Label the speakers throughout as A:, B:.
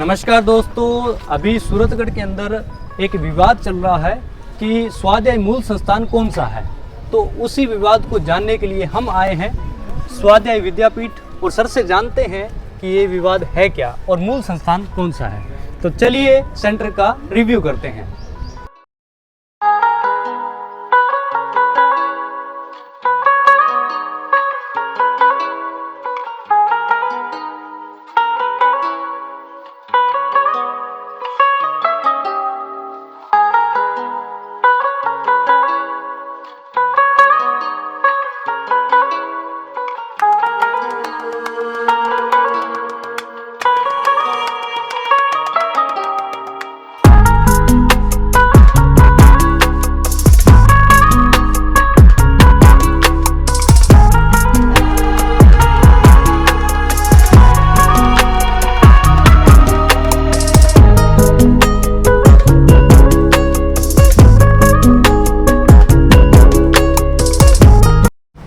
A: नमस्कार दोस्तों, अभी सूरतगढ़ के अंदर एक विवाद चल रहा है कि स्वाध्याय मूल संस्थान कौन सा है। तो उसी विवाद को जानने के लिए हम आए हैं स्वाध्याय विद्यापीठ और सर से जानते हैं कि ये विवाद है क्या और मूल संस्थान कौन सा है। तो चलिए सेंटर का रिव्यू करते हैं।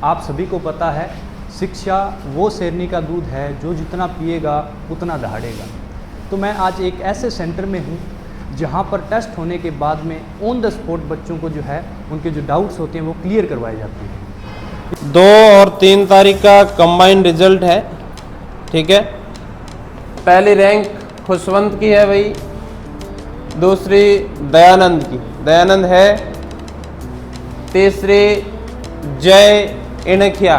A: आप सभी को पता है, शिक्षा वो शेरनी का दूध है जो जितना पिएगा उतना दहाड़ेगा। तो मैं आज एक ऐसे सेंटर में हूँ जहाँ पर टेस्ट होने के बाद में ऑन द स्पॉट बच्चों को जो है उनके जो डाउट्स होते हैं वो क्लियर करवाए जाते हैं।
B: 2 और 3 तारीख का कंबाइंड रिजल्ट है, ठीक है। पहली रैंक खुशवंत की है भाई, दूसरी दयानंद की, दयानंद है। तीसरी जय इनखिया,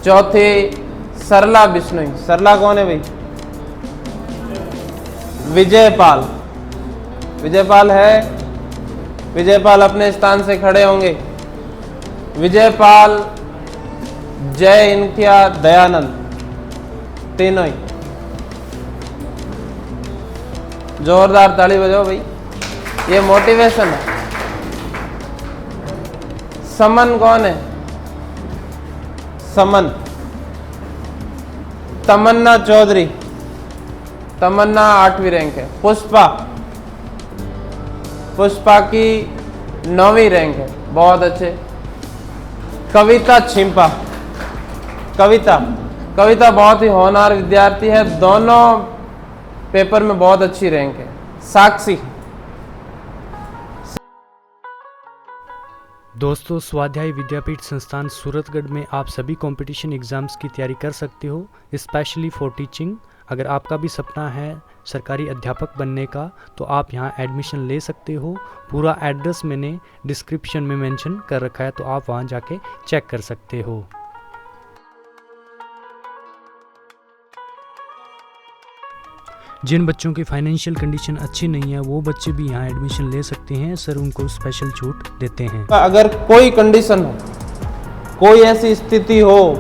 B: चौथी सरला बिश्नोई। सरला कौन है भाई? विजयपाल, विजयपाल है। विजयपाल अपने स्थान से खड़े होंगे। विजयपाल, जय इनखिया, दयानंद, तीनों ही। जोरदार ताली बजाओ भाई, ये मोटिवेशन है। समन कौन है? समन, तमन्ना चौधरी, तमन्ना 8वीं रैंक है। पुष्पा, पुष्पा की 9वीं रैंक है, बहुत अच्छे। कविता छिंपा, कविता, कविता बहुत ही होनहार विद्यार्थी है, दोनों पेपर में बहुत अच्छी रैंक है। साक्षी।
A: दोस्तों, स्वाध्याय विद्यापीठ संस्थान सूरतगढ़ में आप सभी कंपटीशन एग्ज़ाम्स की तैयारी कर सकते हो, स्पेशली फॉर टीचिंग। अगर आपका भी सपना है सरकारी अध्यापक बनने का तो आप यहाँ एडमिशन ले सकते हो। पूरा एड्रेस मैंने डिस्क्रिप्शन में मेंशन कर रखा है, तो आप वहाँ जाके चेक कर सकते हो। जिन बच्चों की फाइनेंशियल कंडीशन अच्छी नहीं है वो बच्चे भी यहाँ एडमिशन ले सकते हैं, सर उनको स्पेशल छूट देते हैं।
B: अगर कोई कंडीशन हो, कोई ऐसी स्थिति हो,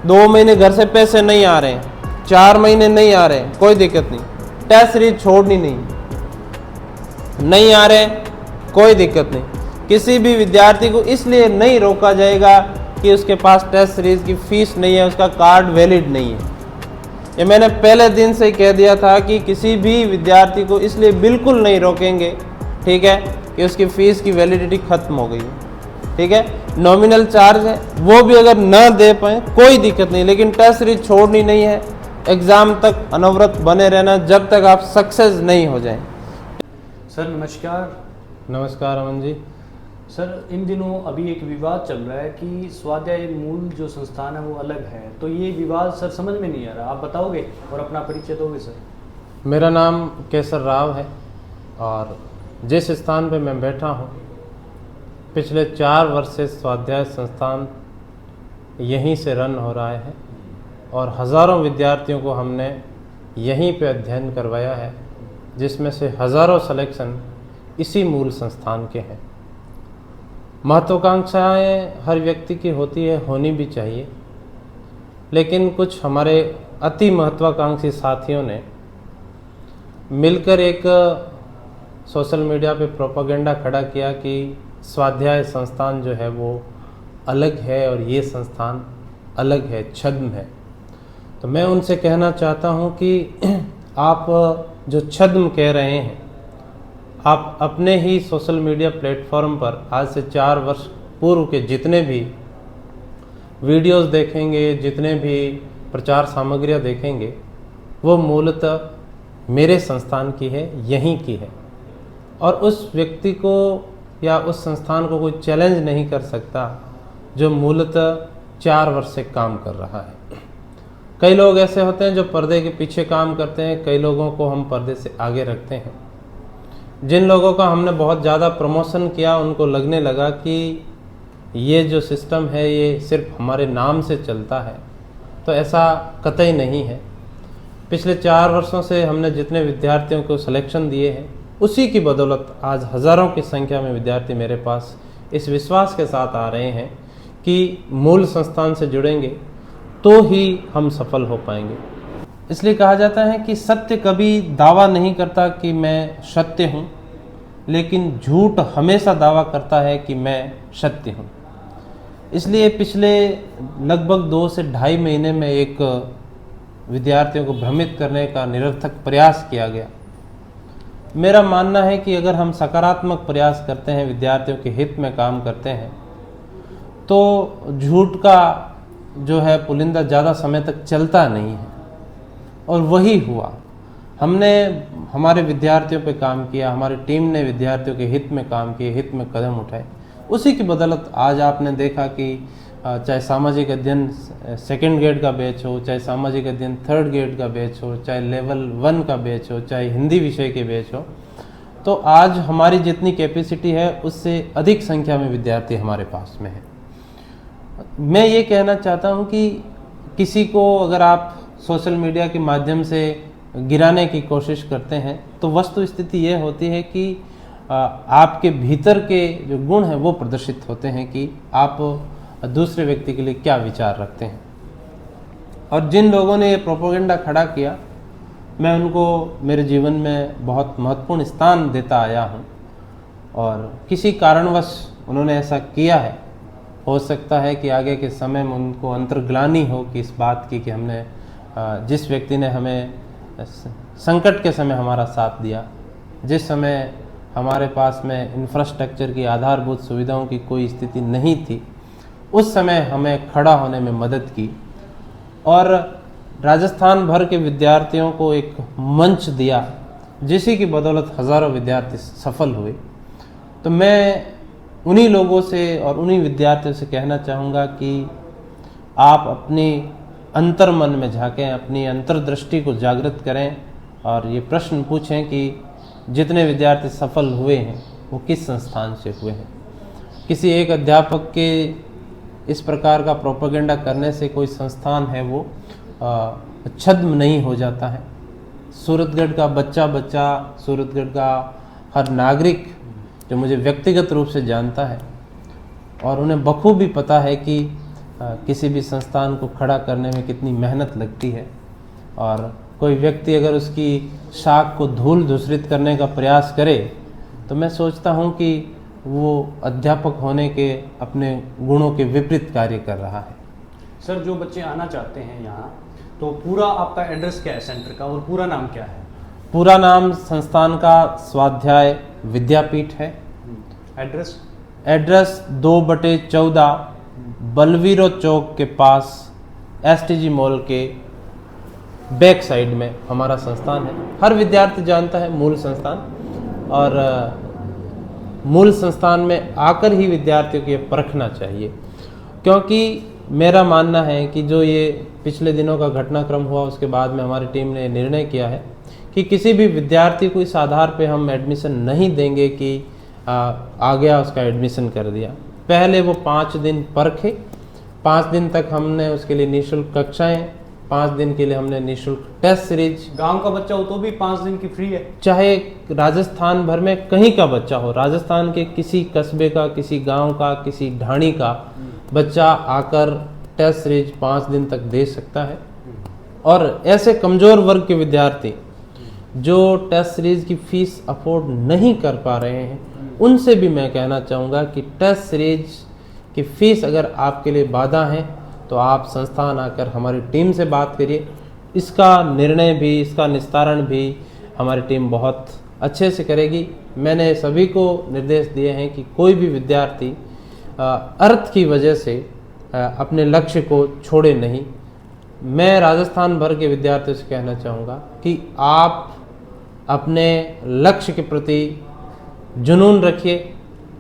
B: 2 महीने घर से पैसे नहीं आ रहे हैं, 4 महीने नहीं आ रहे हैं, कोई दिक्कत नहीं, टेस्ट सीरीज छोड़नी नहीं आ रहे, कोई दिक्कत नहीं। किसी भी विद्यार्थी को इसलिए नहीं रोका जाएगा कि उसके पास टेस्ट सीरीज की फीस नहीं है, उसका कार्ड वैलिड नहीं है। ये मैंने पहले दिन से ही कह दिया था कि किसी भी विद्यार्थी को इसलिए बिल्कुल नहीं रोकेंगे, ठीक है, कि उसकी फ़ीस की वैलिडिटी ख़त्म हो गई है, ठीक है। नॉमिनल चार्ज है, वो भी अगर ना दे पाए कोई दिक्कत नहीं, लेकिन टेस्ट सीरीज छोड़नी नहीं है। एग्ज़ाम तक अनवरत बने रहना जब तक आप सक्सेस नहीं हो जाएं।
A: सर नमस्कार।
B: नमस्कार अमन जी।
A: सर, इन दिनों अभी एक विवाद चल रहा है कि स्वाध्याय मूल जो संस्थान है वो अलग है, तो ये विवाद सर समझ में नहीं आ रहा, आप बताओगे और अपना परिचय दोगे सर?
B: मेरा नाम केसर राव है और जिस स्थान पे मैं बैठा हूँ पिछले 4 वर्ष से स्वाध्याय संस्थान यहीं से रन हो रहा है और हज़ारों विद्यार्थियों को हमने यहीं पे अध्ययन करवाया है, जिसमें से हज़ारों सिलेक्शन इसी मूल संस्थान के हैं। महत्वाकांक्षाएं हर व्यक्ति की होती है, होनी भी चाहिए, लेकिन कुछ हमारे अति महत्वाकांक्षी साथियों ने मिलकर एक सोशल मीडिया पे प्रोपेगेंडा खड़ा किया कि स्वाध्याय संस्थान जो है वो अलग है और ये संस्थान अलग है, छद्म है। तो मैं उनसे कहना चाहता हूँ कि आप जो छद्म कह रहे हैं, आप अपने ही सोशल मीडिया प्लेटफॉर्म पर आज से 4 वर्ष पूर्व के जितने भी वीडियोस देखेंगे, जितने भी प्रचार सामग्रियाँ देखेंगे, वो मूलतः मेरे संस्थान की है, यहीं की है, और उस व्यक्ति को या उस संस्थान को कोई चैलेंज नहीं कर सकता जो मूलतः 4 वर्ष से काम कर रहा है। कई लोग ऐसे होते हैं जो पर्दे के पीछे काम करते हैं, कई लोगों को हम पर्दे से आगे रखते हैं। जिन लोगों का हमने बहुत ज़्यादा प्रमोशन किया, उनको लगने लगा कि ये जो सिस्टम है ये सिर्फ हमारे नाम से चलता है, तो ऐसा कतई नहीं है। पिछले 4 वर्षों से हमने जितने विद्यार्थियों को सिलेक्शन दिए हैं, उसी की बदौलत आज हज़ारों की संख्या में विद्यार्थी मेरे पास इस विश्वास के साथ आ रहे हैं कि मूल संस्थान से जुड़ेंगे तो ही हम सफल हो पाएंगे। इसलिए कहा जाता है कि सत्य कभी दावा नहीं करता कि मैं सत्य हूँ, लेकिन झूठ हमेशा दावा करता है कि मैं सत्य हूँ। इसलिए पिछले लगभग 2 से ढाई महीने में एक विद्यार्थियों को भ्रमित करने का निरर्थक प्रयास किया गया। मेरा मानना है कि अगर हम सकारात्मक प्रयास करते हैं, विद्यार्थियों के हित में काम करते हैं, तो झूठ का जो है पुलिंदा ज़्यादा समय तक चलता नहीं है। और वही हुआ। हमने हमारे विद्यार्थियों पे काम किया, हमारी टीम ने विद्यार्थियों के हित में काम किए, हित में कदम उठाए। उसी की बदौलत आज आपने देखा कि चाहे सामाजिक अध्ययन 2nd ग्रेड का बैच हो, चाहे सामाजिक अध्ययन 3rd ग्रेड का बैच हो, चाहे लेवल 1 का बैच हो, चाहे हिंदी विषय के बैच हो, तो आज हमारी जितनी कैपेसिटी है उससे अधिक संख्या में विद्यार्थी हमारे पास में है। मैं ये कहना चाहता हूँ कि किसी को अगर आप सोशल मीडिया के माध्यम से गिराने की कोशिश करते हैं, तो वस्तु स्थिति ये होती है कि आपके भीतर के जो गुण हैं वो प्रदर्शित होते हैं कि आप दूसरे व्यक्ति के लिए क्या विचार रखते हैं। और जिन लोगों ने ये प्रोपेगेंडा खड़ा किया, मैं उनको मेरे जीवन में बहुत महत्वपूर्ण स्थान देता आया हूँ, और किसी कारणवश उन्होंने ऐसा किया है। हो सकता है कि आगे के समय में उनको अंतर्ग्लानि हो कि इस बात की कि हमने जिस व्यक्ति ने हमें संकट के समय हमारा साथ दिया, जिस समय हमारे पास में इंफ्रास्ट्रक्चर की आधारभूत सुविधाओं की कोई स्थिति नहीं थी, उस समय हमें खड़ा होने में मदद की और राजस्थान भर के विद्यार्थियों को एक मंच दिया, जिसी की बदौलत हज़ारों विद्यार्थी सफल हुए। तो मैं उन्हीं लोगों से और उन्हीं विद्यार्थियों से कहना चाहूँगा कि आप अपनी अंतर मन में झांकें, अपनी अंतर्दृष्टि को जागृत करें और ये प्रश्न पूछें कि जितने विद्यार्थी सफल हुए हैं वो किस संस्थान से हुए हैं। किसी एक अध्यापक के इस प्रकार का प्रोपेगेंडा करने से कोई संस्थान है वो छद्म नहीं हो जाता है। सूरतगढ़ का बच्चा, सूरतगढ़ का हर नागरिक जो मुझे व्यक्तिगत रूप से जानता है और उन्हें बखूबी पता है कि किसी भी संस्थान को खड़ा करने में कितनी मेहनत लगती है, और कोई व्यक्ति अगर उसकी शाख को धूल धूसरित करने का प्रयास करे तो मैं सोचता हूँ कि वो अध्यापक होने के अपने गुणों के विपरीत कार्य कर रहा है।
A: सर, जो बच्चे आना चाहते हैं यहाँ, तो पूरा आपका एड्रेस क्या है सेंटर का, और पूरा नाम क्या है?
B: पूरा नाम संस्थान का स्वाध्याय विद्यापीठ है। एड्रेस 2/14 बलवीरो चौक के पास STG मॉल के बैक साइड में हमारा संस्थान है। हर विद्यार्थी जानता है मूल संस्थान, और मूल संस्थान में आकर ही विद्यार्थियों को ये परखना चाहिए, क्योंकि मेरा मानना है कि जो ये पिछले दिनों का घटनाक्रम हुआ उसके बाद में हमारी टीम ने निर्णय किया है कि किसी भी विद्यार्थी को इस आधार पे हम एडमिशन नहीं देंगे कि आ गया उसका एडमिशन कर दिया। पहले वो 5 दिन परखे, 5 दिन तक हमने उसके लिए निःशुल्क कक्षाएं, 5 दिन के लिए हमने निःशुल्क टेस्ट सीरीज।
A: गांव का बच्चा हो तो भी 5 दिन की फ्री है,
B: चाहे राजस्थान भर में कहीं का बच्चा हो, राजस्थान के किसी कस्बे का, किसी गांव का, किसी ढाणी का बच्चा आकर टेस्ट सीरीज 5 दिन तक दे सकता है। और ऐसे कमज़ोर वर्ग के विद्यार्थी जो टेस्ट सीरीज की फ़ीस अफोर्ड नहीं कर पा रहे हैं, उनसे भी मैं कहना चाहूँगा कि टेस्ट सीरीज की फ़ीस अगर आपके लिए बाधा है तो आप संस्थान आकर हमारी टीम से बात करिए। इसका निर्णय भी, इसका निस्तारण भी हमारी टीम बहुत अच्छे से करेगी। मैंने सभी को निर्देश दिए हैं कि कोई भी विद्यार्थी अर्थ की वजह से अपने लक्ष्य को छोड़े नहीं। मैं राजस्थान भर के विद्यार्थियों से कहना चाहूँगा कि आप अपने लक्ष्य के प्रति जुनून रखिए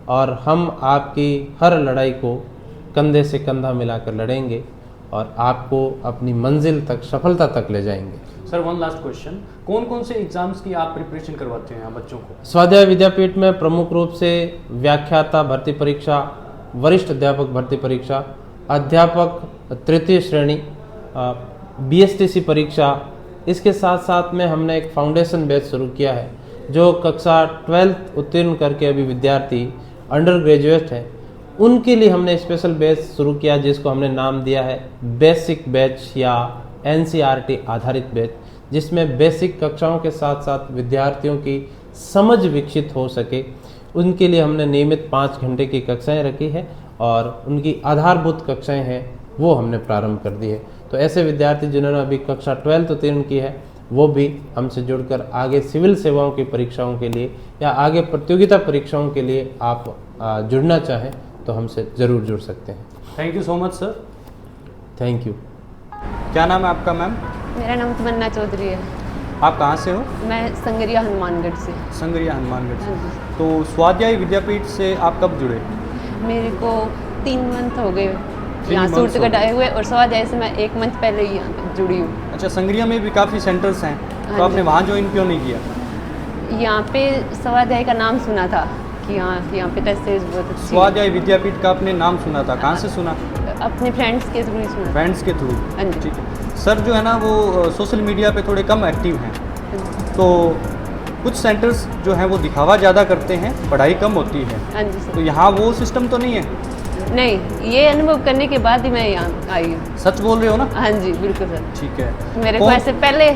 B: और हम आपकी हर लड़ाई को कंधे से कंधा मिलाकर लड़ेंगे और आपको अपनी मंजिल तक, सफलता तक ले जाएंगे।
A: सर वन लास्ट क्वेश्चन, कौन कौन से एग्जाम्स की आप प्रिपरेशन करवाते हैं बच्चों को?
B: स्वाध्याय विद्यापीठ में प्रमुख रूप से व्याख्याता भर्ती परीक्षा, वरिष्ठ अध्यापक भर्ती परीक्षा, अध्यापक तृतीय श्रेणी, BSTC परीक्षा, इसके साथ साथ में हमने एक फाउंडेशन बैच शुरू किया है जो कक्षा 12th उत्तीर्ण करके अभी विद्यार्थी अंडर ग्रेजुएट है, उनके लिए हमने स्पेशल बैच शुरू किया जिसको हमने नाम दिया है बेसिक बैच या NCERT आधारित बैच, जिसमें बेसिक कक्षाओं के साथ साथ विद्यार्थियों की समझ विकसित हो सके। उनके लिए हमने नियमित 5 घंटे की कक्षाएं रखी है और उनकी आधारभूत कक्षाएं हैं वो हमने प्रारंभ कर दी है। तो ऐसे विद्यार्थी जिन्होंने अभी कक्षा 12th उत्तीर्ण की है वो भी हमसे जुड़कर आगे सिविल सेवाओं की परीक्षाओं के लिए या आगे प्रतियोगिता परीक्षाओं के लिए आप जुड़ना चाहें तो हमसे ज़रूर जुड़ सकते हैं।
A: Thank you so much sir.
B: Thank you.
A: क्या नाम है आपका मैम?
C: मेरा नाम तमन्ना चौधरी है।
A: आप कहाँ से हो?
C: मैं संगरिया हनुमानगढ़ से।
A: संगरिया हनुमानगढ़ से।
C: हाँ जी।
A: तो स्वाध्याय विद्यापीठ से आप कब जुड़े?
C: मेरे को 3 मंथ हो गए
A: 3
C: यहाँ
A: months
C: सूरतगढ़
A: हो गए।
C: आए हुए, और स्वाध्याय से मैं 1 मंथ पहले ही यहाँ पे जुड़ी हूँ।
A: अच्छा, संगरिया में भी काफ़ी सेंटर्स हैं, तो
C: हाँ
A: आपने
C: जी।
A: वहाँ ज्वाइन क्यों नहीं किया?
C: यहाँ पे स्वाध्याय का नाम सुना था कि यहाँ पे टेस्टेज बहुत अच्छी है।
A: स्वाध्याय विद्यापीठ का आपने नाम सुना था, कहाँ से सुना?
C: अपने फ्रेंड्स के थ्रू ही सुना।
A: फ्रेंड्स के थ्रू।
C: हाँ जी।
A: ठीक है सर, जो है ना वो सोशल मीडिया पे थोड़े कम एक्टिव हैं, तो कुछ सेंटर्स जो हैं वो दिखावा ज़्यादा करते हैं, पढ़ाई कम होती है,
C: हाँ जी
A: तो
C: सर।
A: यहाँ वो सिस्टम तो नहीं है?
C: नहीं, ये अनुभव करने के बाद ही मैं यहाँ आई हूँ।
A: सच बोल रहे हो ना?
C: हाँ जी बिल्कुल सर।
A: ठीक है।
C: मेरे को
A: कौन-
C: ऐसे पहले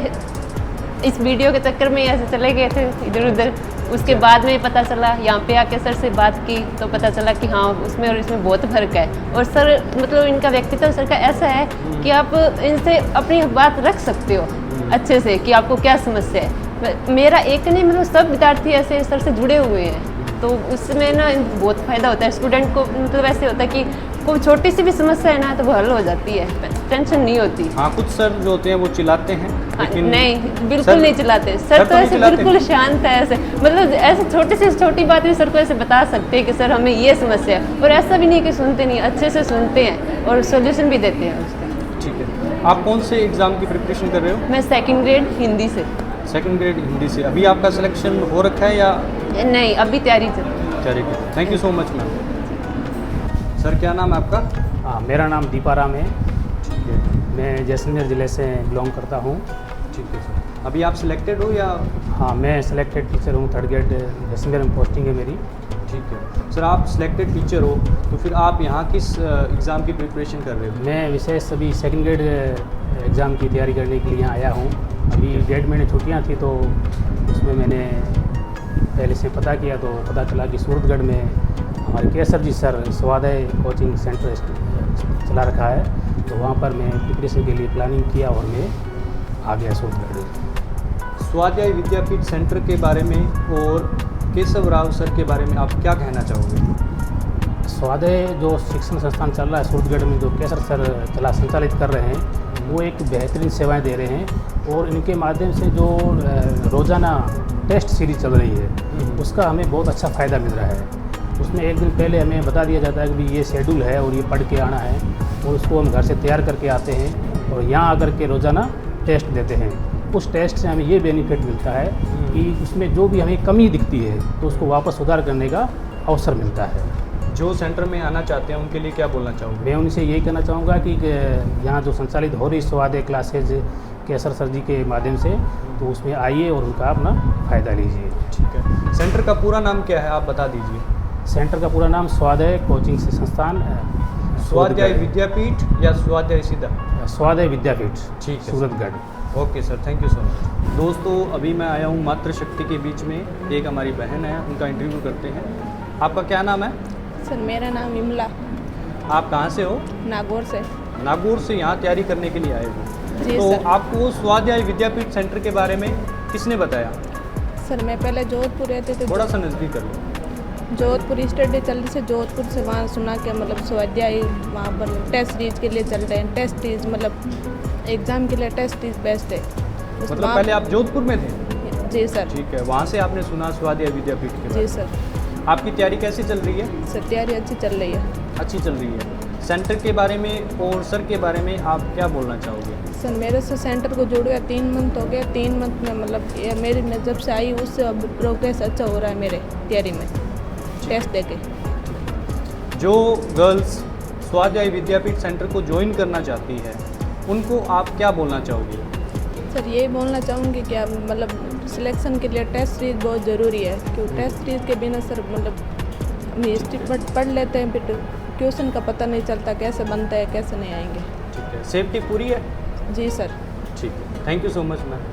C: इस वीडियो के चक्कर में ऐसे चले गए थे इधर उधर, उसके बाद में पता चला, यहाँ पे आके सर से बात की तो पता चला कि हाँ उसमें और इसमें बहुत फ़र्क है। और सर मतलब इनका व्यक्तित्व सर का ऐसा है कि आप इनसे अपनी बात रख सकते हो अच्छे से कि आपको क्या समस्या है। मेरा एक नहीं मतलब सब विद्यार्थी ऐसे सर से जुड़े हुए हैं, तो उसमें ना बहुत फ़ायदा होता है स्टूडेंट को। मतलब ऐसे होता है कि कोई छोटी सी भी समस्या है ना तो वो हल हो जाती है, टेंशन नहीं होती।
A: हाँ, कुछ सर जो होते हैं वो चिल्लाते हैं, लेकिन
C: नहीं बिल्कुल
A: सर-
C: नहीं चिल्लाते
A: सर
C: सर,
A: तो
C: तो
A: नहीं
C: ऐसे
A: चिल्लाते?
C: बिल्कुल शांत है ऐसे, मतलब ऐसे छोटी से छोटी बात भी सर को ऐसे बता सकते हैं कि सर हमें ये समस्या है, और ऐसा भी नहीं कि सुनते नहीं, अच्छे से सुनते हैं और सोल्यूशन भी देते हैं उसका।
A: ठीक है। आप कौन से एग्ज़ाम की प्रिपरेशन कर रहे हो?
C: मैं 2nd ग्रेड हिंदी से।
A: 2nd ग्रेड हिंदी से। अभी आपका सिलेक्शन हो रखा है या
C: नहीं, अभी तैयारी चल रही है।
A: चलिए, thank you so much ma'am. Sir क्या नाम है आपका?
D: हाँ, मेरा नाम दीपाराम है।
A: ठीक है।
D: मैं जैसलमेर ज़िले से बिलोंग करता हूँ।
A: ठीक है सर। अभी आप सिलेक्टेड हो या?
D: हाँ, मैं सिलेक्टेड टीचर हूँ, 3rd ग्रेड जैसलमेर में पोस्टिंग है मेरी।
A: ठीक है सर, आप सिलेक्टेड टीचर हो तो फिर आप यहाँ किस एग्ज़ाम की प्रिपरेशन कर रहे हो?
D: मैं विशेष अभी 2nd ग्रेड एग्ज़ाम की तैयारी करने के लिए यहाँ आया हूँ। अभी 1.5 महीने छुट्टियाँ थी तो उसमें मैंने पहले से पता किया तो पता चला कि सूरतगढ़ में हमारे केसर जी सर स्वाध्याय कोचिंग सेंटर चला रखा है, तो वहाँ पर मैं प्रिपरेशन के लिए प्लानिंग किया और मैं आ गया सूरतगढ़।
A: स्वाध्याय विद्यापीठ सेंटर के बारे में और केशव राव सर के बारे में आप क्या कहना चाहोगे?
D: स्वाध्याय जो शिक्षण संस्थान चल रहा है सूरतगढ़ में, जो केसर सर संचालित कर रहे हैं, वो एक बेहतरीन सेवाएं दे रहे हैं, और इनके माध्यम से जो रोज़ाना टेस्ट सीरीज चल रही है उसका हमें बहुत अच्छा फ़ायदा मिल रहा है। उसमें एक दिन पहले हमें बता दिया जाता है कि भाई ये शेड्यूल है और ये पढ़ के आना है, और उसको हम घर से तैयार करके आते हैं और यहाँ आकर के रोज़ाना टेस्ट देते हैं। उस टेस्ट से हमें ये बेनिफिट मिलता है कि उसमें जो भी हमें कमी दिखती है तो उसको वापस सुधार करने का अवसर मिलता है।
A: जो सेंटर में आना चाहते हैं उनके लिए क्या बोलना चाहोगे?
D: मैं उनसे यही कहना चाहूँगा कि यहाँ जो संचालित हो रही स्वाध्याय क्लासेज केसर सर जी के माध्यम से, तो उसमें आइए और उनका अपना फ़ायदा लीजिए।
A: ठीक है। सेंटर का पूरा नाम क्या है, आप बता दीजिए।
D: सेंटर का पूरा नाम स्वाध्याय कोचिंग संस्थान
A: स्वाध्याय विद्यापीठ या स्वाध्याय सीधा?
D: स्वाध्याय विद्यापीठ,
A: ठीक है।
D: Suratgarh.
A: Okay sir, thank you so much. दोस्तों, अभी मैं आया हूँ मातृशक्ति के बीच में, एक हमारी बहन है, उनका इंटरव्यू करते हैं। आपका क्या नाम है?
E: सर मेरा नाम विमला,
A: आप कहाँ से हो?
E: नागौर से।
A: नागौर से यहाँ तैयारी करने के लिए आए हो,
E: जी
A: तो
E: सर।
A: आपको स्वाध्याय विद्यापीठ सेंटर के बारे में किसने बताया?
E: सर मैं पहले जोधपुर रहते थे,
A: थोड़ा सा नज़दीक कर लो।
E: जोधपुर स्टडी चल रही से जोधपुर से वहाँ सुना के मतलब स्वाध्याय वहाँ पर टेस्ट सीरीज के लिए चल रहे हैं। टेस्ट सीरीज मतलब एग्ज़ाम के लिए टेस्ट सीरीज बेस्ट है।
A: मतलब पहले आप जोधपुर में थे?
E: जी सर।
A: ठीक है, वहाँ से आपने सुना स्वाध्याय विद्यापीठ के बारे में।
E: जी सर।
A: आपकी तैयारी कैसी चल रही है?
E: सर तैयारी अच्छी चल रही है।
A: अच्छी चल रही है। सेंटर के बारे में और सर के बारे में आप क्या बोलना चाहोगे?
E: सर मेरे से सेंटर को जुड़ गया 3 मंथ हो गया। 3 मंथ में मतलब ये मेरी मैं जब से आई उससे अब प्रोग्रेस अच्छा हो रहा है मेरे तैयारी में टेस्ट देके।
A: जो गर्ल्स स्वाध्याय विद्यापीठ सेंटर को ज्वाइन करना चाहती है उनको आप क्या बोलना चाहोगे?
E: सर यही बोलना चाहूँगी कि आप मतलब सिलेक्शन के लिए टेस्ट सीरीज बहुत ज़रूरी है, क्योंकि टेस्ट सीरीज के बिना सर मतलब हम हिस्ट्री पढ़ लेते हैं फिर क्वेश्चन का पता नहीं चलता कैसे बनता है कैसे नहीं आएंगे।
A: ठीक है, सेफ्टी पूरी है?
E: जी सर।
A: ठीक है, thank you so much ma'am.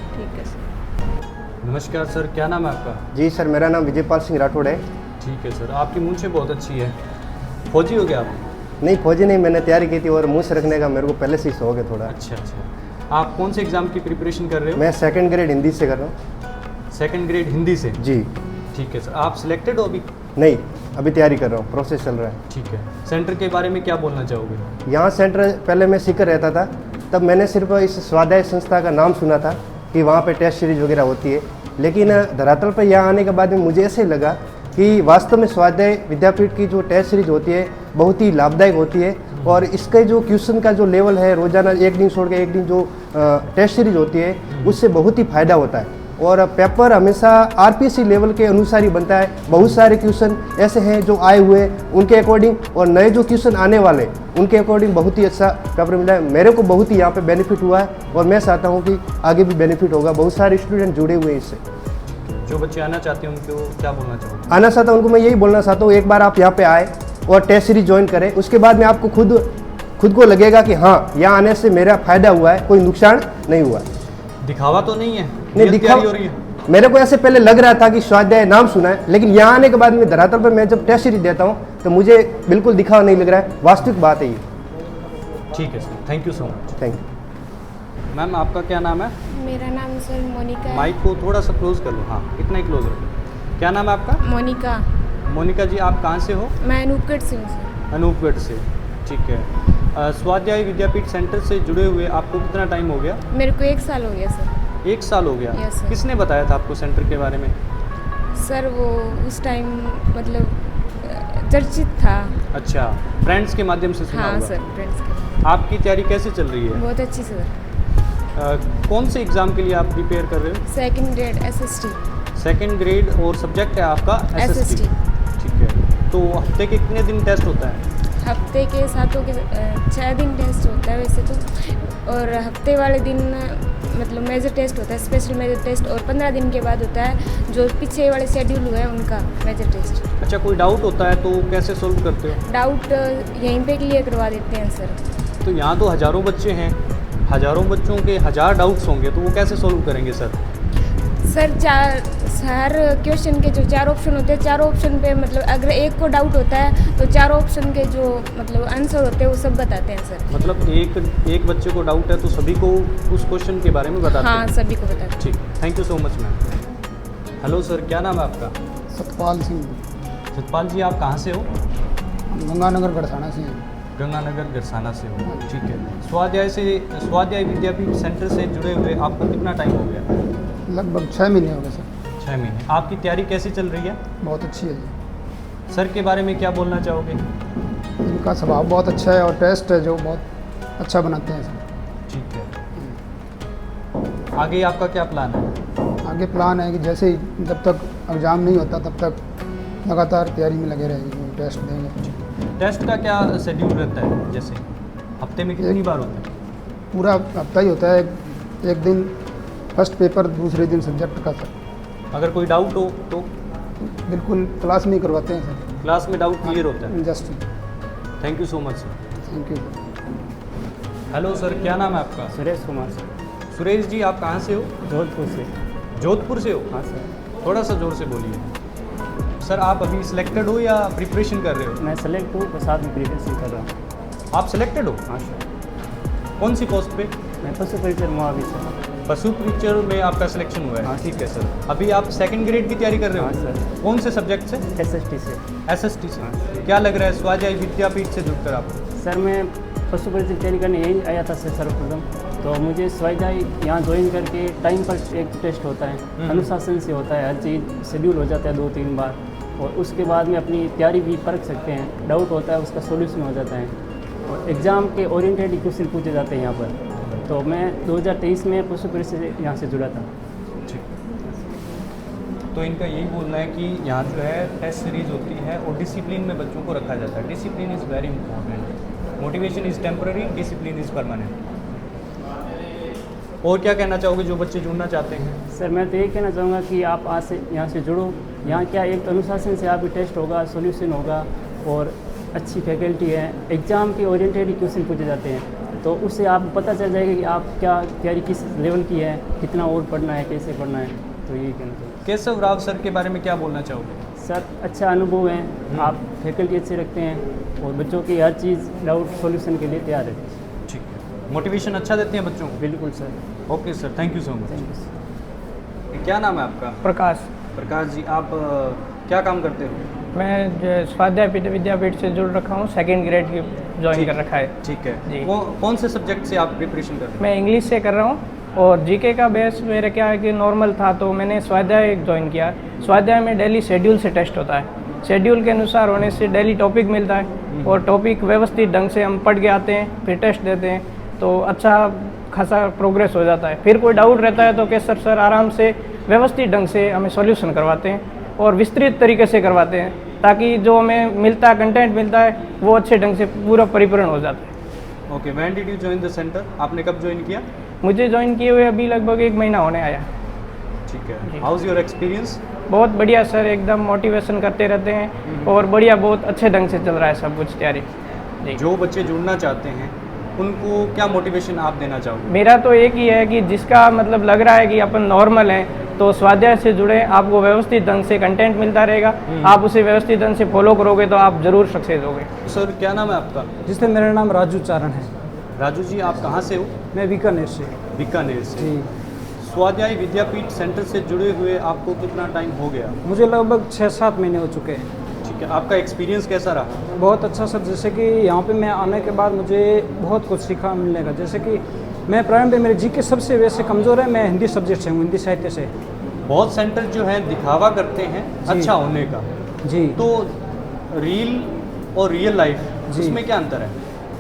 E: ठीक है सर।
A: नमस्कार सर, क्या नाम है आपका?
F: जी सर, मेरा नाम विजयपाल सिंह राठौड़ है।
A: ठीक है सर, आपकी मूंछें बहुत अच्छी है। फौजी हो गया आप?
F: नहीं फौजी नहीं, मैंने तैयारी की थी और मूछ रखने का मेरे को पहले से ही शौक है थोड़ा।
A: अच्छा अच्छा। आप कौन से एग्ज़ाम की प्रिपरेशन कर रहे हो?
F: मैं 2nd ग्रेड हिंदी से कर रहा हूँ।
A: 2nd ग्रेड हिंदी से?
F: जी।
A: ठीक है सर, आप सिलेक्टेड हो अभी?
F: नहीं, अभी तैयारी कर रहा हूँ, प्रोसेस चल रहा है।
A: ठीक है, सेंटर के बारे में क्या बोलना चाहोगे?
F: यहाँ सेंटर पहले मैं सीकर रहता था, तब मैंने सिर्फ इस स्वाध्याय संस्था का नाम सुना था कि वहाँ पे टेस्ट सीरीज वगैरह होती है, लेकिन धरातल पर यहाँ आने के बाद में मुझे ऐसे लगा कि वास्तव में स्वाध्याय विद्यापीठ की जो टेस्ट सीरीज होती है बहुत ही लाभदायक होती है और इसके जो क्वेश्चन का जो लेवल है रोजाना एक दिन छोड़ के एक दिन जो टेस्ट सीरीज होती है उससे बहुत ही फायदा होता है और पेपर हमेशा आरपीसी लेवल के अनुसार ही बनता है। बहुत सारे क्वेश्चन ऐसे हैं जो आए हुए उनके अकॉर्डिंग और नए जो क्वेश्चन आने वाले उनके अकॉर्डिंग बहुत ही अच्छा पेपर मिला है। मेरे को बहुत ही यहाँ पे बेनिफिट हुआ है और मैं चाहता हूँ कि आगे भी बेनिफिट होगा। बहुत सारे स्टूडेंट जुड़े हुए हैं इससे।
A: जो बच्चे आना चाहते हैं उनको क्या बोलना चाहोगे?
F: आना चाहता हूँ उनको मैं यही बोलना चाहता हूँ, एक बार आप यहाँ पे आए और टेस्ट सीरीज ज्वाइन करें, उसके बाद में आपको खुद को लगेगा कि हाँ यहाँ आने से मेरा फायदा हुआ है, कोई नुकसान नहीं हुआ।
A: दिखावा तो नहीं है?
F: नहीं दिखावा
A: हो रही है।
F: मेरे को ऐसे पहले लग रहा था कि स्वाध्याय नाम सुना है, लेकिन यहाँ आने के बाद में धरातल पर मैं जब टेस्ट सीरीज देता हूँ तो मुझे बिल्कुल दिखावा नहीं लग रहा है, वास्तविक बात है ये।
A: ठीक है sir, thank you so much.
F: Thank you.
A: Ma'am आपका क्या नाम है?
G: मेरा नाम सर मोनिका है।
A: माइक को थोड़ा सा क्लोज कर लो। हाँ, इतना ही क्लोज रखो। क्या नाम है आपका?
G: मोनिका।
A: मोनिका जी, आप कहाँ से हो?
G: मैं अनूपगढ़ से हूँ सर।
A: अनूपगढ़ से, ठीक है। स्वाध्याय विद्यापीठ सेंटर से जुड़े हुए आपको कितना टाइम हो गया?
G: मेरे को 1 साल हो गया सर।
A: 1 साल हो गया?
G: Yes, sir.
A: किसने बताया था आपको सेंटर के बारे में?
G: सर वो उस टाइम मतलब चर्चित था।
A: अच्छा, फ्रेंड्स के माध्यम से सुना
G: हाँ
A: होगा।
G: सर, फ्रेंड्स के।
A: आपकी तैयारी कैसे चल रही है?
G: बहुत अच्छी सर।
A: कौन से एग्ज़ाम के लिए आप प्रिपेयर कर रहे हो?
G: 2nd grade SST।
A: 2nd grade और सब्जेक्ट है आपका SST। ठीक है, तो हफ्ते के कितने दिन टेस्ट होता है?
G: हफ्ते के 6 दिन टेस्ट होता है वैसे तो, और हफ्ते वाले दिन मतलब मेजर टेस्ट होता है, स्पेशल मेजर टेस्ट, और 15 दिन के बाद होता है जो पीछे वाले शेड्यूल हुए हैं उनका मेजर टेस्ट।
A: अच्छा, कोई डाउट होता है तो कैसे सोल्व करते हो?
G: डाउट यहीं पे क्लियर करवा देते हैं सर।
A: तो यहाँ तो हज़ारों बच्चे हैं, हज़ारों बच्चों के 1000 डाउट्स होंगे, तो वो कैसे सोल्व करेंगे सर?
G: सर हर क्वेश्चन के जो 4 ऑप्शन होते हैं, 4 ऑप्शन पे मतलब अगर एक को डाउट होता है तो 4 ऑप्शन के जो मतलब आंसर होते हैं वो सब बताते हैं सर।
A: मतलब एक बच्चे को डाउट है तो सभी को उस क्वेश्चन के बारे में बताते
G: हाँ,
A: हैं?
G: सभी को बताते हैं।
A: ठीक, thank you so much ma'am. Hello sir, क्या नाम है आपका?
H: सतपाल सिंह।
A: सतपाल जी, आप कहाँ से हो?
H: गंगानगर गढ़साना से हैं।
A: गंगानगर गरसाना से हो, ठीक है। स्वाध्याय विद्यापीठ सेंटर से जुड़े हुए आपको कितना टाइम हो गया?
H: लगभग 6 महीने हो गए सर।
A: 6 महीने। आपकी तैयारी कैसी चल रही है?
H: बहुत अच्छी है जी।
A: सर के बारे में क्या बोलना चाहोगे?
H: इनका स्वभाव बहुत अच्छा है और टेस्ट है जो बहुत अच्छा बनाते हैं सर।
A: ठीक है, आगे आपका क्या प्लान है?
H: आगे प्लान है कि जैसे ही जब तक एग्ज़ाम नहीं होता तब तक लगातार तैयारी में लगे रहेंगे, टेस्ट देंगे।
A: टेस्ट का क्या शेड्यूल रहता है? जैसे हफ्ते में कितनी बार होता है?
H: पूरा हफ्ता ही होता है। एक दिन फर्स्ट पेपर, दूसरे दिन सब्जेक्ट का सर।
A: अगर कोई डाउट हो तो
H: बिल्कुल क्लास में ही करवाते हैं सर।
A: क्लास में डाउट क्लियर होता है?
H: Just.
A: Thank you so much sir.
H: Thank you.
A: Hello sir, क्या नाम है आपका?
I: सुरेश कुमार सर।
A: सुरेश जी, आप कहाँ से हो?
I: जोधपुर से।
A: जोधपुर से हो?
I: हाँ सर।
A: थोड़ा सा जोर से बोलिए। सर, आप अभी सिलेक्टेड हो या प्रिपरेशन कर रहे हो?
I: मैं सेलेक्ट हूँ, साथ में प्रिपरेशन कर रहा हूँ।
A: आप सिलेक्टेड हो?
I: हाँ सर।
A: कौन सी पोस्ट पे?
I: मैं पशु परिचर मुआविज सर।
A: पशु पिक्चर में आपका सिलेक्शन हुआ है।
I: हाँ,
A: ठीक है सर। अभी आप सेकंड ग्रेड की तैयारी कर रहे हो?
I: हाँ सर।
A: कौन से सब्जेक्ट से?
I: SST से।
A: SST से।
I: हाँ।
A: क्या लग रहा है स्वाध्याय विद्यापीठ से जुड़कर आपको?
I: सर मैं पशु परिचय तैयारी करने यही आया था सर सर्वप्रथम, तो मुझे स्वाध्याय यहाँ ज्वाइन करके टाइम पर एक टेस्ट होता है, अनुशासन से होता है, हर चीज़ शेड्यूल हो जाता है 2-3 बार, और उसके बाद में अपनी तैयारी भी परख सकते हैं, डाउट होता है उसका सोल्यूशन हो जाता है, और एग्ज़ाम के ओरिएंटेड क्वेश्चन पूछे जाते हैं यहाँ पर। तो मैं 2023 में पशु परिचय से यहाँ से जुड़ा था।
A: तो इनका यही बोलना है कि यहाँ जो है टेस्ट सीरीज होती है और डिसिप्लिन में बच्चों को रखा जाता है। Discipline is very important, motivation is temporary, discipline is permanent. और क्या कहना चाहोगे जो बच्चे जुड़ना चाहते हैं?
I: सर मैं तो ये कहना चाहूँगा कि आप आज से यहाँ से जुड़ो। यहाँ क्या एक अनुशासन से आपकी टेस्ट होगा, सॉल्यूशन होगा, और अच्छी फैकल्टी है, एग्ज़ाम के ओरिएंटेड क्वेश्चन पूछे जाते हैं, तो उससे आपको पता चल जाएगा कि आप क्या तैयारी किस लेवल की है, कितना और पढ़ना है, कैसे पढ़ना है। तो यही कहना चाहिए।
A: केशव राव सर के बारे में क्या बोलना चाहोगे?
I: सर अच्छा अनुभव है, आप फैकल्टी अच्छे रखते हैं और बच्चों की हर चीज़ डाउट सॉल्यूशन के लिए तैयार है।
A: ठीक है। मोटिवेशन अच्छा देते हैं बच्चों को?
I: बिल्कुल sir.
A: Okay sir, thank you so much.
I: Thank you.
A: क्या नाम है आपका?
J: प्रकाश।
A: प्रकाश जी, आप क्या काम करते हो?
J: मैं जो स्वाध्याय विद्यापीठ से जुड़ रखा हूँ, सेकंड ग्रेड की ज्वाइन कर रखा है।
A: ठीक है
J: जी।
A: कौन से सब्जेक्ट से आप प्रिपरेशन कर रहे हैं?
J: मैं इंग्लिश से कर रहा हूँ, और जीके का बेस मेरा क्या है कि नॉर्मल था, तो मैंने स्वाध्याय ज्वाइन किया। स्वाध्याय में डेली शेड्यूल से टेस्ट होता है, शेड्यूल के अनुसार होने से डेली टॉपिक मिलता है, और टॉपिक व्यवस्थित ढंग से हम पढ़ के आते हैं, फिर टेस्ट देते हैं, तो अच्छा खासा प्रोग्रेस हो जाता है। फिर कोई डाउट रहता है तो केसर सर आराम से व्यवस्थित ढंग से हमें सॉल्यूशन करवाते हैं और विस्तृत तरीके से करवाते हैं, ताकि जो हमें मिलता है, कंटेंट मिलता है, वो अच्छे ढंग से पूरा परिपूर्ण हो जाता है।
A: Okay, when did you join the centre? आपने कब ज्वाइन किया?
J: मुझे ज्वाइन किए हुए अभी लगभग 1 महीना होने आया।
A: ठीक है। How is your experience?
J: बहुत बढ़िया सर, एकदम मोटिवेशन करते रहते हैं, और बढ़िया, बहुत अच्छे ढंग से चल रहा है सब कुछ तैयारी। जी।
A: जो बच्चे जुड़ना चाहते हैं उनको क्या मोटिवेशन आप देना चाहोगे?
J: मेरा तो एक ही है कि जिसका मतलब लग रहा है कि अपन नॉर्मल हैं, तो स्वाध्याय से जुड़े, आपको व्यवस्थित ढंग से कंटेंट मिलता रहेगा, आप उसे व्यवस्थित ढंग से फॉलो करोगे तो आप जरूर सक्सेस होगे।
A: सर क्या नाम है आपका?
K: जिसमें मेरा नाम राजू चारण है।
A: राजू जी, आप कहाँ से हो?
K: मैं बीकानेर से।
A: बीकानेर से।
K: जी।
A: स्वाध्याय विद्यापीठ सेंटर से जुड़े हुए आपको कितना टाइम हो गया?
K: मुझे लगभग 6-7 महीने हो चुके हैं।
A: ठीक है। आपका एक्सपीरियंस कैसा रहा?
K: बहुत अच्छा सर, जैसे कि यहाँ पे मैं आने के बाद मुझे बहुत कुछ सीखा मिलने का। जैसे कि मैं प्रारंभ में मेरे जीके सबसे वैसे कमज़ोर है, मैं हिंदी सब्जेक्ट से हूँ, हिंदी साहित्य से।
A: बहुत सेंटर जो है दिखावा करते हैं अच्छा होने का।
K: जी।
A: तो रील और रियल लाइफ, इसमें क्या अंतर है?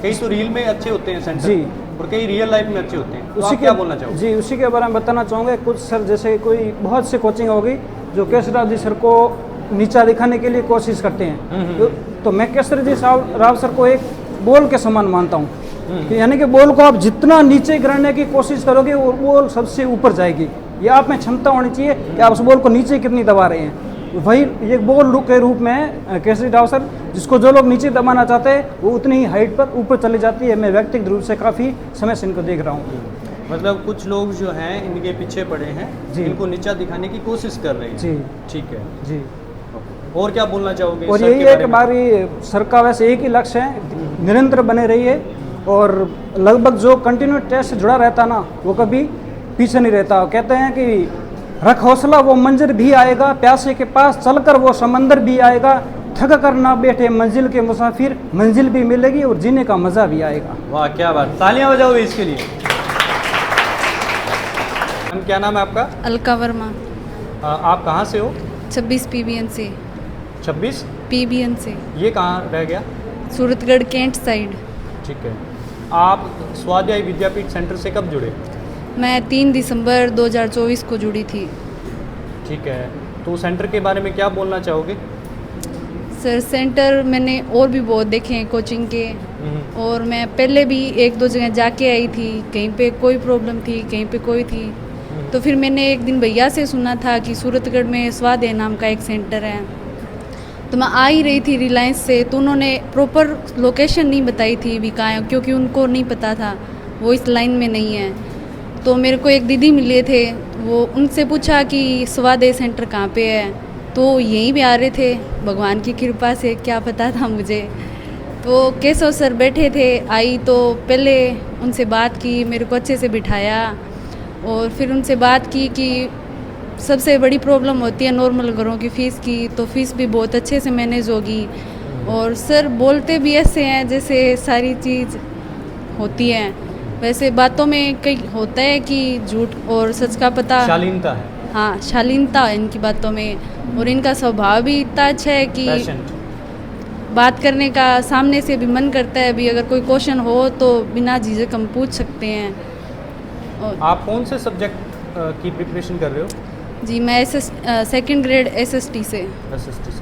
A: कई तो रील में अच्छे होते हैं सेंटर,
K: जी,
A: और कई रियल लाइफ में अच्छे होते हैं। तो
K: उसी
A: आप क्या बोलना चाहोगे?
K: जी, उसी के बारे में बताना चाहूँगा। कुछ सर जैसे कोई बहुत से कोचिंग होगी जो केसर राव जी सर को नीचा दिखाने के लिए कोशिश करते हैं, तो मैं केसर जी राव सर को एक बॉल के समान मानता हूँ, कि यानी कि बॉल को आप जितना नीचे गिराने की कोशिश करोगे वो बॉल सबसे ऊपर जाएगी। ये आप में क्षमता होनी चाहिए कि आप उस बॉल को नीचे कितनी दबा रहे हैं। वही एक बॉल के रूप में केसरी राव सर, जिसको जो लोग नीचे दबाना चाहते हैं वो उतनी ही हाइट पर ऊपर चली जाती है। मैं व्यक्तिगत रूप से काफ़ी समय से इनको देख रहा हूँ।
A: मतलब कुछ लोग जो हैं इनके पीछे पड़े हैं, इनको नीचा दिखाने की कोशिश कर रहे हैं।
K: जी।
A: ठीक है जी।
K: और
A: क्या बोलना चाहोगे?
K: और यही है कि हमारी सर का वैसे एक ही लक्ष्य है, निरंतर बने रहिए, और लगभग जो कंटिन्यू टेस्ट से जुड़ा रहता ना, वो कभी पीछे नहीं रहता। कहते हैं कि रख हौसला, वो मंजिल भी आएगा, प्यासे के पास चलकर वो समंदर भी आएगा, थक कर ना बैठे मंजिल के मुसाफिर, मंजिल भी मिलेगी और जीने का मज़ा भी आएगा।
A: वाह, क्या बात, तालियां बजाओ इसके लिए। क्या नाम है आपका?
L: अलका वर्मा।
A: आप कहाँ से हो?
L: 26 PBN से।
A: 26
L: PBN से।
A: ये कहाँ रह गया?
L: Suratgarh cantt side.
A: ठीक है। आप स्वाध्याय विद्यापीठ सेंटर से कब जुड़े?
L: मैं 3 दिसंबर 2024 को जुड़ी थी।
A: ठीक है। तो सेंटर के बारे में क्या बोलना चाहोगे?
L: सर सेंटर मैंने और भी बहुत देखे हैं कोचिंग के, और मैं पहले भी 1-2 जगह जाके आई थी, कहीं पे कोई प्रॉब्लम थी, कहीं पे कोई थी। तो फिर मैंने एक दिन भैया से सुना था कि सूरतगढ़ में स्वाध्याय नाम का एक सेंटर है, तो मैं आ ही रही थी रिलायंस से, तो उन्होंने प्रॉपर लोकेशन नहीं बताई थी भी कहाँ है, क्योंकि उनको नहीं पता था, वो इस लाइन में नहीं है। तो मेरे को एक दीदी मिले थे, वो उनसे पूछा कि स्वाध्याय सेंटर कहाँ पे है, तो यहीं भी आ रहे थे, भगवान की कृपा से, क्या पता था मुझे। तो केशव सर बैठे थे, आई तो पहले उनसे बात की, मेरे को अच्छे से बिठाया, और फिर उनसे बात की कि सबसे बड़ी प्रॉब्लम होती है नॉर्मल घरों की फ़ीस की, तो फ़ीस भी बहुत अच्छे से मैनेज होगी। और सर बोलते भी ऐसे हैं जैसे सारी चीज़ होती है, वैसे बातों में कई होता है कि झूठ और सच का पता,
A: शालीनता है।
L: हाँ शालीनता है इनकी बातों में, और इनका स्वभाव भी इतना अच्छा है कि बात करने का सामने से भी मन करता है, भी अगर कोई क्वेश्चन हो तो बिना झिझक हम पूछ सकते हैं। और
A: आप कौन से सब्जेक्ट की प्रिपरेशन कर रहे हो?
L: जी मैं सेकंड ग्रेड SST से।
A: SST से।